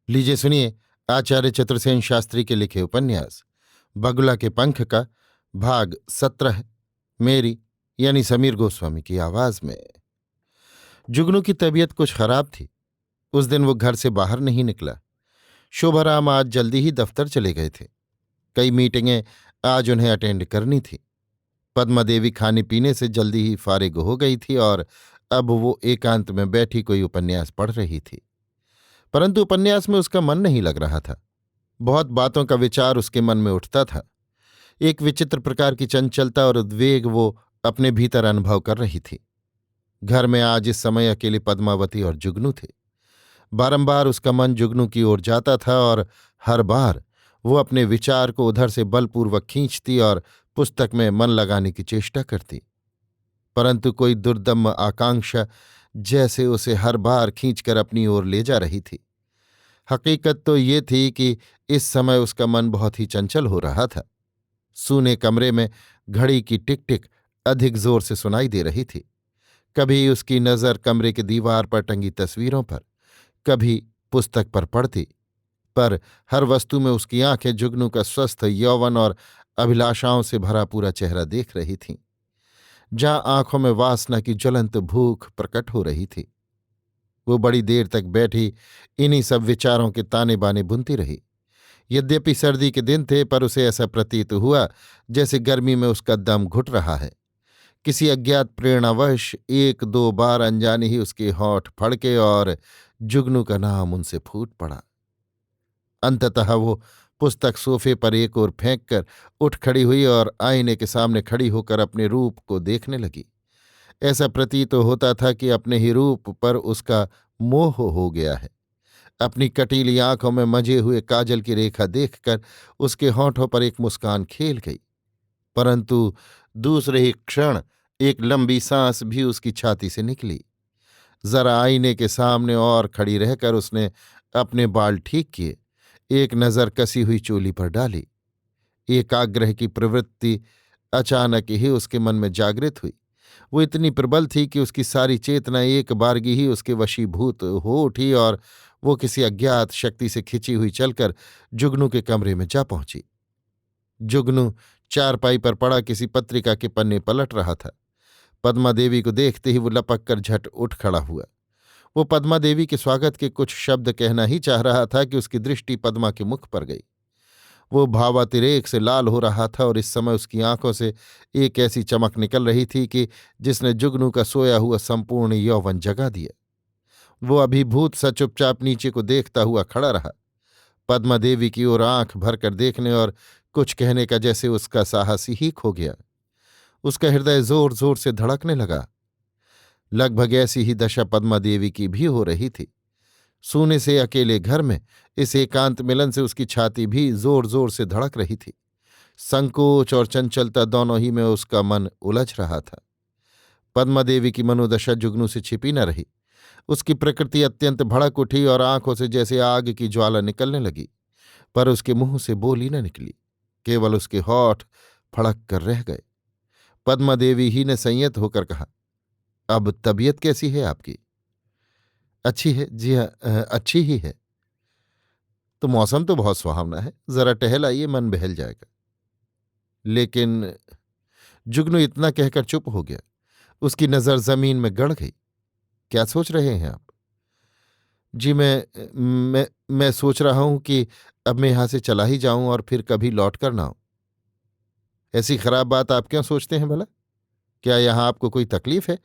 लीजिए सुनिए आचार्य चतुर्सेन शास्त्री के लिखे उपन्यास बगुला के पंख का भाग 17 मेरी यानी समीर गोस्वामी की आवाज में। जुगनू की तबीयत कुछ खराब थी। उस दिन वो घर से बाहर नहीं निकला। शोभाराम आज जल्दी ही दफ्तर चले गए थे। कई मीटिंगें आज उन्हें अटेंड करनी थी। पद्मा देवी खाने पीने से जल्दी ही फारिग हो गई थी और अब वो एकांत में बैठी कोई उपन्यास पढ़ रही थी। परंतु उपन्यास में उसका मन नहीं लग रहा था। बहुत बातों का विचार उसके मन में उठता था। एक विचित्र प्रकार की चंचलता और उद्वेग वो अपने भीतर अनुभव कर रही थी। घर में आज इस समय अकेले पद्मावती और जुगनू थे। बारंबार उसका मन जुगनू की ओर जाता था और हर बार वो अपने विचार को उधर से बलपूर्वक खींचती और पुस्तक में मन लगाने की चेष्टा करती। परंतु कोई दुर्दम्य आकांक्षा जैसे उसे हर बार खींचकर अपनी ओर ले जा रही थी। हकीकत तो ये थी कि इस समय उसका मन बहुत ही चंचल हो रहा था। सूने कमरे में घड़ी की टिक टिक अधिक जोर से सुनाई दे रही थी। कभी उसकी नज़र कमरे की दीवार पर टंगी तस्वीरों पर, कभी पुस्तक पर पड़ती, पर हर वस्तु में उसकी आंखें जुगनू का स्वस्थ यौवन और अभिलाषाओं से भरा पूरा चेहरा देख रही थीं। जहां आंखों में वासना की ज्वलंत भूख प्रकट हो रही थी। वो बड़ी देर तक बैठी इन्हीं सब विचारों के ताने बाने बुनती रही। यद्यपि सर्दी के दिन थे, पर उसे ऐसा प्रतीत हुआ जैसे गर्मी में उसका दम घुट रहा है। किसी अज्ञात प्रेरणावश एक दो बार अनजाने ही उसके होंठ फड़के और जुगनू का नाम उनसे फूट पड़ा। अंततः वो पुस्तक सोफे पर एक ओर फेंक कर उठ खड़ी हुई और आईने के सामने खड़ी होकर अपने रूप को देखने लगी। ऐसा प्रतीत होता था कि अपने ही रूप पर उसका मोह हो गया है। अपनी कटीली आंखों में मजे हुए काजल की रेखा देखकर उसके होंठों पर एक मुस्कान खेल गई। परंतु दूसरे ही क्षण एक लंबी सांस भी उसकी छाती से निकली। जरा आईने के सामने और खड़ी रहकर उसने अपने बाल ठीक किए, एक नजर कसी हुई चोली पर डाली। एकाग्रह की प्रवृत्ति अचानक ही उसके मन में जागृत हुई। वो इतनी प्रबल थी कि उसकी सारी चेतना एक बारगी ही उसके वशीभूत हो उठी और वो किसी अज्ञात शक्ति से खिंची हुई चलकर जुगनू के कमरे में जा पहुंची। जुगनू चारपाई पर पड़ा किसी पत्रिका के पन्ने पलट रहा था। पद्मा देवी को देखते ही वो लपक कर झट उठ खड़ा हुआ। वो पद्मा देवी के स्वागत के कुछ शब्द कहना ही चाह रहा था कि उसकी दृष्टि पद्मा के मुख पर गई। वो भावातिरेक से लाल हो रहा था और इस समय उसकी आंखों से एक ऐसी चमक निकल रही थी कि जिसने जुगनू का सोया हुआ संपूर्ण यौवन जगा दिया। वो अभिभूत सा चुपचाप नीचे को देखता हुआ खड़ा रहा। पद्मा देवी की ओर आंख भरकर देखने और कुछ कहने का जैसे उसका साहस ही खो गया। उसका हृदय जोर जोर से धड़कने लगा। लगभग ऐसी ही दशा पद्मा देवी की भी हो रही थी। सूने से अकेले घर में इस एकांत मिलन से उसकी छाती भी जोर जोर से धड़क रही थी। संकोच और चंचलता दोनों ही में उसका मन उलझ रहा था। पद्मा देवी की मनोदशा जुगनू से छिपी न रही। उसकी प्रकृति अत्यंत भड़क उठी और आंखों से जैसे आग की ज्वाला निकलने लगी, पर उसके मुंह से बोली न निकली। केवल उसके होठ फड़क कर रह गए। पद्मा देवी ही ने संयत होकर कहा, अब तबीयत कैसी है आपकी? अच्छी है जी हाँ, अच्छी ही है। तो मौसम तो बहुत सुहावना है, जरा टहल आइए, मन बहल जाएगा। लेकिन जुगनू इतना कहकर चुप हो गया। उसकी नजर जमीन में गड़ गई। क्या सोच रहे हैं आप? जी मैं सोच रहा हूं कि अब मैं यहां से चला ही जाऊं और फिर कभी लौट कर ना आऊं। ऐसी खराब बात आप क्यों सोचते हैं भला? क्या यहां आपको कोई तकलीफ है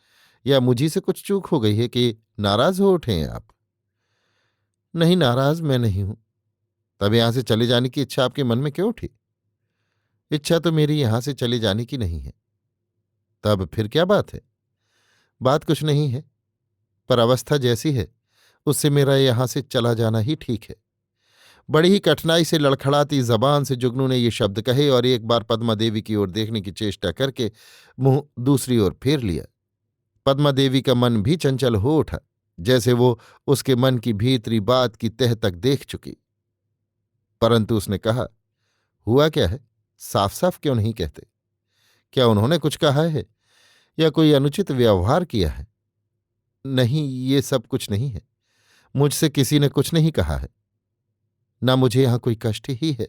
या मुझी से कुछ चूक हो गई है कि नाराज हो उठे हैं आप? नहीं, नाराज मैं नहीं हूं। तब यहां से चले जाने की इच्छा आपके मन में क्यों उठी? इच्छा तो मेरी यहां से चले जाने की नहीं है। तब फिर क्या बात है? बात कुछ नहीं है, पर अवस्था जैसी है उससे मेरा यहां से चला जाना ही ठीक है। बड़ी ही कठिनाई से लड़खड़ाती जबान से जुगनू ने ये शब्द कहे और एक बार पद्मा देवी की ओर देखने की चेष्टा करके मुंह दूसरी ओर फेर लिया। पद्मा देवी का मन भी चंचल हो उठा, जैसे वो उसके मन की भीतरी बात की तह तक देख चुकी। परंतु उसने कहा, हुआ क्या है? साफ साफ क्यों नहीं कहते? क्या उन्होंने कुछ कहा है या कोई अनुचित व्यवहार किया है? नहीं, ये सब कुछ नहीं है। मुझसे किसी ने कुछ नहीं कहा है। ना मुझे यहां कोई कष्ट ही है।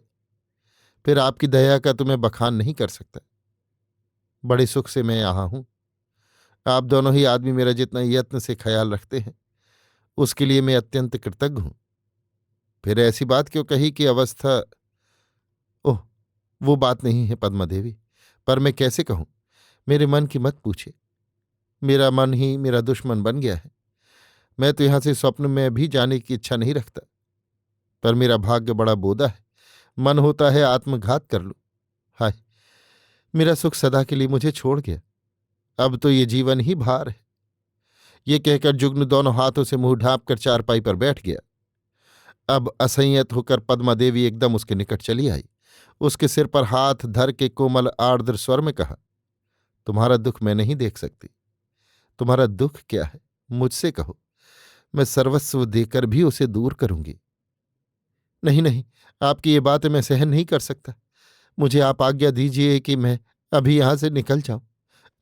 फिर आपकी दया का तो मैं बखान नहीं कर सकता। बड़े सुख से मैं यहां हूं। आप दोनों ही आदमी मेरा जितना यत्न से ख्याल रखते हैं, उसके लिए मैं अत्यंत कृतज्ञ हूं। फिर ऐसी बात क्यों कही कि अवस्था। ओह, वो बात नहीं है पद्मा देवी, पर मैं कैसे कहूं। मेरे मन की मत पूछे। मेरा मन ही मेरा दुश्मन बन गया है। मैं तो यहां से स्वप्न में भी जाने की इच्छा नहीं रखता, पर मेरा भाग्य बड़ा बोदा है। मन होता है आत्मघात कर लूं। हाय, मेरा सुख सदा के लिए मुझे छोड़ गया। अब तो ये जीवन ही भार है। ये कहकर जुग्न दोनों हाथों से मुंह ढांप कर चारपाई पर बैठ गया। अब असंयत होकर पद्मा देवी एकदम उसके निकट चली आई। उसके सिर पर हाथ धर के कोमल आर्द्र स्वर में कहा, तुम्हारा दुख मैं नहीं देख सकती। तुम्हारा दुख क्या है, मुझसे कहो। मैं सर्वस्व देकर भी उसे दूर करूंगी। नहीं नहीं, आपकी ये बातें मैं सहन नहीं कर सकता। मुझे आप आज्ञा दीजिए कि मैं अभी यहां से निकल जाऊं,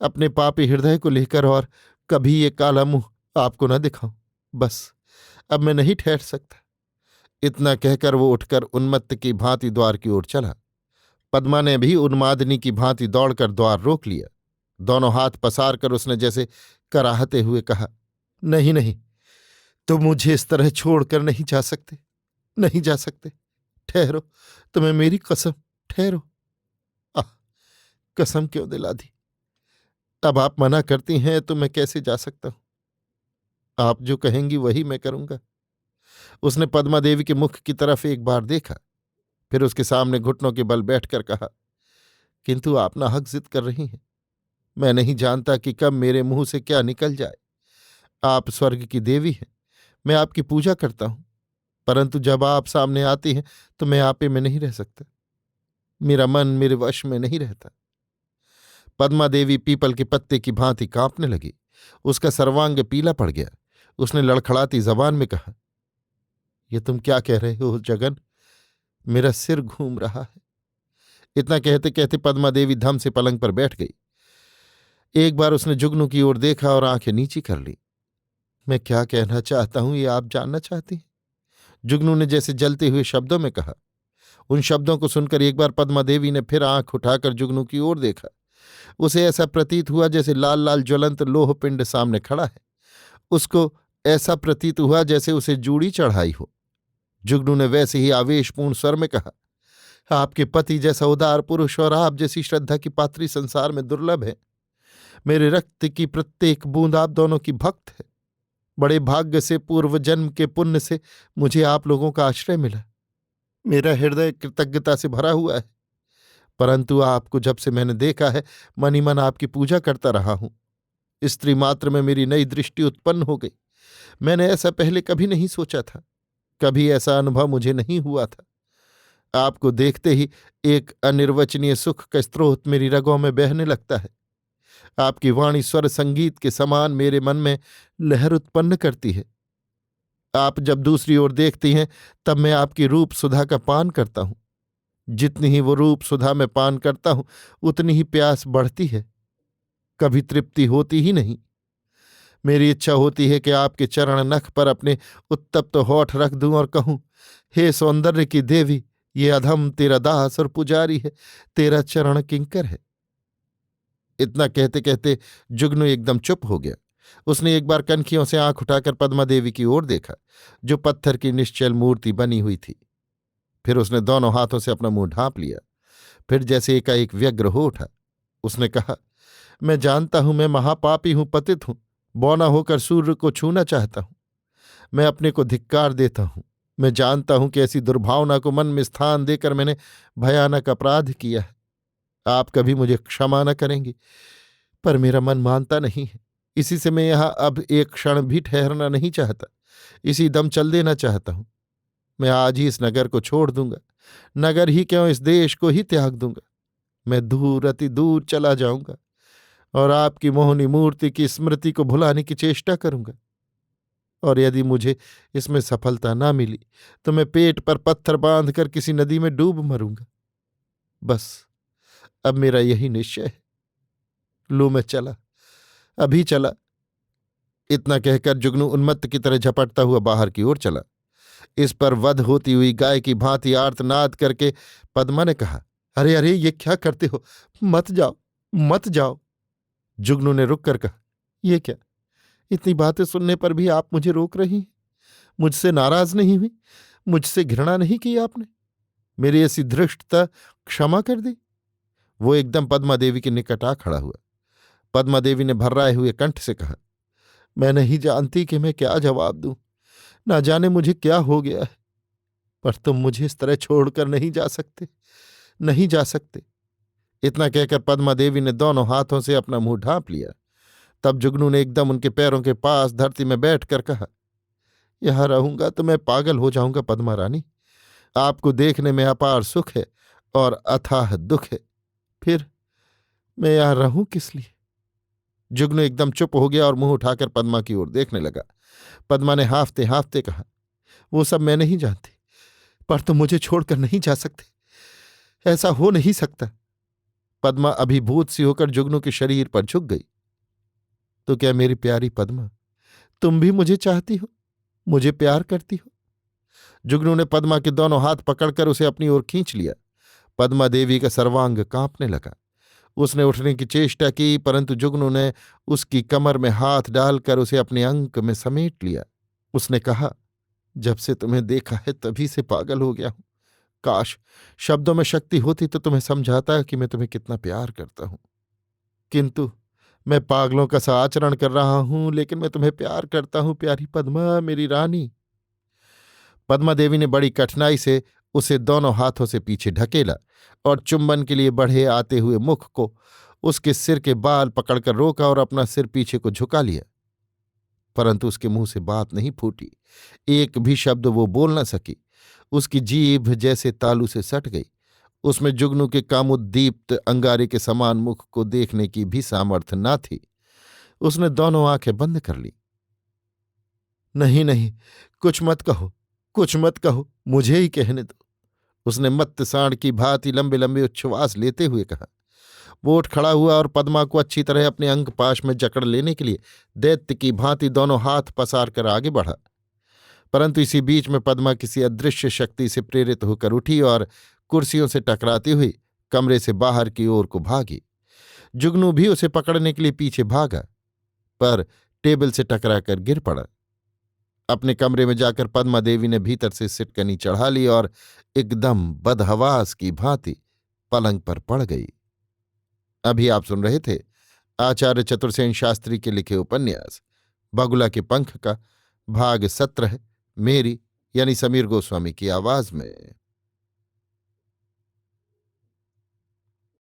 अपने पापी हृदय को लेकर, और कभी ये काला मुंह आपको न दिखाऊं। बस अब मैं नहीं ठहर सकता। इतना कहकर वो उठकर उन्मत्त की भांति द्वार की ओर चला। पद्मा ने भी उन्मादिनी की भांति दौड़कर द्वार रोक लिया। दोनों हाथ पसार कर उसने जैसे कराहते हुए कहा, नहीं नहीं, तुम मुझे इस तरह छोड़कर नहीं जा सकते, नहीं जा सकते। ठहरो, तुम्हें मेरी कसम, ठहरो। आह, कसम क्यों दिला दी। अब आप मना करती हैं तो मैं कैसे जा सकता हूं। आप जो कहेंगी वही मैं करूंगा। उसने पद्मा देवी के मुख की तरफ एक बार देखा, फिर उसके सामने घुटनों के बल बैठकर कहा, किंतु आप नाहक जिद कर रही हैं। मैं नहीं जानता कि कब मेरे मुंह से क्या निकल जाए। आप स्वर्ग की देवी हैं, मैं आपकी पूजा करता हूं, परंतु जब आप सामने आती हैं तो मैं आपे में नहीं रह सकता। मेरा मन मेरे वश में नहीं रहता। पद्मा देवी पीपल के पत्ते की भांति कांपने लगी। उसका सर्वांग पीला पड़ गया। उसने लड़खड़ाती जबान में कहा, ये तुम क्या कह रहे हो जगन। मेरा सिर घूम रहा है। इतना कहते कहते पद्मा देवी धम से पलंग पर बैठ गई। एक बार उसने जुगनू की ओर देखा और आंखें नीची कर ली। मैं क्या कहना चाहता हूं, ये आप जानना चाहती हैं? जुगनू ने जैसे जलते हुए शब्दों में कहा। उन शब्दों को सुनकर एक बार पद्मा देवी ने फिर आंख उठाकर जुगनू की ओर देखा। उसे ऐसा प्रतीत हुआ जैसे लाल लाल ज्वलंत लोह पिंड सामने खड़ा है। उसको ऐसा प्रतीत हुआ जैसे उसे जूड़ी चढ़ाई हो। जुगनू ने वैसे ही आवेशपूर्ण स्वर में कहा, आपके पति जैसा उदार पुरुष और आप जैसी श्रद्धा की पात्री संसार में दुर्लभ है। मेरे रक्त की प्रत्येक बूंद आप दोनों की भक्त है। बड़े भाग्य से, पूर्व जन्म के पुण्य से मुझे आप लोगों का आश्रय मिला। मेरा हृदय कृतज्ञता से भरा हुआ है। परंतु आपको जब से मैंने देखा है, मन ही मन आपकी पूजा करता रहा हूं। स्त्री मात्र में मेरी नई दृष्टि उत्पन्न हो गई। मैंने ऐसा पहले कभी नहीं सोचा था। कभी ऐसा अनुभव मुझे नहीं हुआ था। आपको देखते ही एक अनिर्वचनीय सुख का स्रोत मेरी रगों में बहने लगता है। आपकी वाणी स्वर संगीत के समान मेरे मन में लहर उत्पन्न करती है। आप जब दूसरी ओर देखती हैं तब मैं आपकी रूप सुधा का पान करता हूं। जितनी ही वो रूप सुधा में पान करता हूं, उतनी ही प्यास बढ़ती है। कभी तृप्ति होती ही नहीं। मेरी इच्छा होती है कि आपके चरण नख पर अपने उत्तप्त होठ रख दूं और कहूं, हे सौंदर्य की देवी, ये अधम तेरा दास और पुजारी है, तेरा चरण किंकर है। इतना कहते कहते जुगनू एकदम चुप हो गया। उसने एक बार कनखियों से आंख उठाकर पद्मा देवी की ओर देखा, जो पत्थर की निश्चल मूर्ति बनी हुई थी। फिर उसने दोनों हाथों से अपना मुंह ढांप लिया। फिर जैसे एकाएक व्यग्र हो उठा। उसने कहा, मैं जानता हूं मैं महापापी हूं, पतित हूं, बौना होकर सूर्य को छूना चाहता हूं। मैं अपने को धिक्कार देता हूं। मैं जानता हूं कि ऐसी दुर्भावना को मन में स्थान देकर मैंने भयानक अपराध किया है। आप कभी मुझे क्षमा न करेंगी, पर मेरा मन मानता नहीं है। इसी से मैं यहां अब एक क्षण भी ठहरना नहीं चाहता। इसी दम चल देना चाहता हूं। मैं आज ही इस नगर को छोड़ दूंगा। नगर ही क्यों, इस देश को ही त्याग दूंगा। मैं दूर, अति दूर चला जाऊंगा और आपकी मोहनी मूर्ति की स्मृति को भुलाने की चेष्टा करूंगा। और यदि मुझे इसमें सफलता ना मिली तो मैं पेट पर पत्थर बांधकर किसी नदी में डूब मरूंगा। बस अब मेरा यही निश्चय है। लो, मैं चला, अभी चला। इतना कहकर जुगनू उन्मत्त की तरह झपटता हुआ बाहर की ओर चला। इस पर वध होती हुई गाय की भांति आर्तनाद करके पद्मा ने कहा, अरे अरे, ये क्या करते हो? मत जाओ, मत जाओ। जुगनू ने रुक कर कहा, ये क्या? इतनी बातें सुनने पर भी आप मुझे रोक रही हैं? मुझसे नाराज नहीं हुई? मुझसे घृणा नहीं की आपने? मेरी ऐसी धृष्टता क्षमा कर दी? वो एकदम पद्मा देवी के निकट आ खड़ा हुआ। पद्मा देवी ने भर्राए हुए कंठ से कहा, मैं नहीं जानती कि मैं क्या जवाब दूं। ना जाने मुझे क्या हो गया है, पर तुम मुझे इस तरह छोड़कर नहीं जा सकते, नहीं जा सकते। इतना कहकर पद्मा देवी ने दोनों हाथों से अपना मुंह ढांप लिया। तब जुगनू ने एकदम उनके पैरों के पास धरती में बैठकर कहा, यहां रहूंगा तो मैं पागल हो जाऊंगा पद्मा रानी। आपको देखने में अपार सुख है और अथाह दुख है, फिर मैं यहां रहूं किस लिए? जुगनू एकदम चुप हो गया और मुंह उठाकर पद्मा की ओर देखने लगा। पद्मा ने हांफते हांफते कहा, वो सब मैं नहीं जानती, पर तुम मुझे छोड़कर नहीं जा सकते, ऐसा हो नहीं सकता। पद्मा अभिभूत सी होकर जुगनू के शरीर पर झुक गई। तो क्या मेरी प्यारी पद्मा, तुम भी मुझे चाहती हो, मुझे प्यार करती हो? जुगनू ने पद्मा के दोनों हाथ पकड़कर उसे अपनी ओर खींच लिया। पद्मा देवी का सर्वांग कांपने लगा। उसने उठने की चेष्टा की, परंतु जुगनू ने उसकी कमर में हाथ डालकर उसे अपने अंक में समेट लिया। उसने कहा, जब से तुम्हें देखा है तभी से पागल हो गया हूं। काश शब्दों में शक्ति होती तो तुम्हें समझाता कि मैं तुम्हें कितना प्यार करता हूं। किंतु मैं पागलों का सा आचरण कर रहा हूं, लेकिन मैं तुम्हें प्यार करता हूं प्यारी पद्मा, मेरी रानी। पद्मा देवी ने बड़ी कठिनाई से उसे दोनों हाथों से पीछे ढकेला और चुंबन के लिए बढ़े आते हुए मुख को उसके सिर के बाल पकड़कर रोका और अपना सिर पीछे को झुका लिया। परंतु उसके मुंह से बात नहीं फूटी, एक भी शब्द वो बोल न सकी। उसकी जीभ जैसे तालू से सट गई। उसमें जुगनू के कामोद्दीप्त अंगारे के समान मुख को देखने की भी सामर्थ्य न थी। उसने दोनों आंखें बंद कर ली। नहीं नहीं, कुछ मत कहो, कुछ मत कहो, मुझे ही कहने दो। उसने मत्त सांड की भांति लंबे लंबे उच्छ्वास लेते हुए कहा। वो उठ खड़ा हुआ और पद्मा को अच्छी तरह अपने अंगपाश में जकड़ लेने के लिए दैत्य की भांति दोनों हाथ पसार कर आगे बढ़ा। परंतु इसी बीच में पद्मा किसी अदृश्य शक्ति से प्रेरित होकर उठी और कुर्सियों से टकराती हुई कमरे से बाहर की ओर को भागी। जुगनू भी उसे पकड़ने के लिए पीछे भागा, पर टेबल से टकराकर गिर पड़ा। अपने कमरे में जाकर पद्मा देवी ने भीतर से सिटकनी चढ़ा ली और एकदम बदहवास की भांति पलंग पर पड़ गई। अभी आप सुन रहे थे आचार्य चतुर्सेन शास्त्री के लिखे उपन्यास बगुला के पंख का भाग 17, मेरी यानी समीर गोस्वामी की आवाज में।